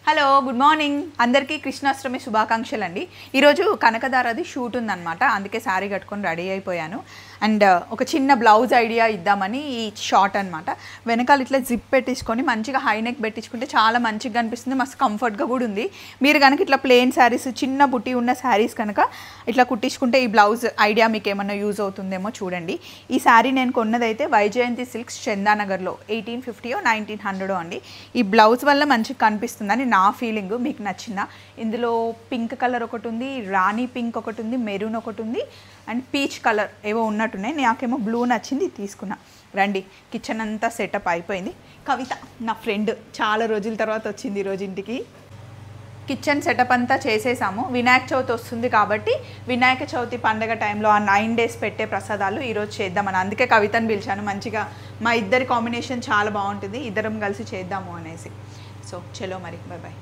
Hello good morning అందరికీ కృష్ణాష్టమి శుభాకాంక్షలు అండి. ఈరోజు కనకదారది షూట్ ఉందన్నమాట, అందుకే శారీ కట్టుకొని రెడీ అయిపోయాను. అండ్ ఒక చిన్న బ్లౌజ్ ఐడియా ఇద్దామని ఈ షార్ట్ అనమాట. వెనకాల ఇట్లా జిప్ పెట్టించుకొని మంచిగా హై నెక్ పెట్టించుకుంటే చాలా మంచిగా కనిపిస్తుంది, మస్తు కంఫర్ట్గా కూడా ఉంది. మీరు కనుక ఇట్లా ప్లెయిన్ శారీస్ చిన్న బుట్టి ఉన్న శారీస్ కనుక ఇట్లా కుట్టించుకుంటే ఈ బ్లౌజ్ ఐడియా మీకు ఏమన్నా యూజ్ అవుతుందేమో చూడండి. ఈ శారీ నేను కొన్నదైతే వైజయంతి సిల్క్స్ చందానగర్లో 1850 1900 అండి. ఈ బ్లౌజ్ వల్ల మంచిగా కనిపిస్తుందని నా ఫీలింగ్. మీకు నచ్చిందా? ఇందులో పింక్ కలర్ ఒకటి ఉంది, రాణి పింక్ ఒకటి ఉంది, మెరూన్ ఒకటి ఉంది అండ్ పీచ్ కలర్ ఏవో ఉన్నట్టున్నాయి. నాకేమో బ్లూ నచ్చింది, తీసుకున్నా. రండి, కిచెన్ అంతా సెటప్ అయిపోయింది. కవిత నా ఫ్రెండ్ చాలా రోజుల తర్వాత వచ్చింది ఈరోజు ఇంటికి. కిచెన్ సెటప్ అంతా చేసేసాము. వినాయక చవితి వస్తుంది కాబట్టి వినాయక చవితి పండగ టైంలో ఆ 9 days పెట్టే ప్రసాదాలు ఈరోజు చేద్దామని, అందుకే కవితను పిలిచాను. మంచిగా మా ఇద్దరి కాంబినేషన్ చాలా బాగుంటుంది, ఇద్దరం కలిసి చేద్దాము అనేసి. సో చలో మరి, బాయ్ బాయ్.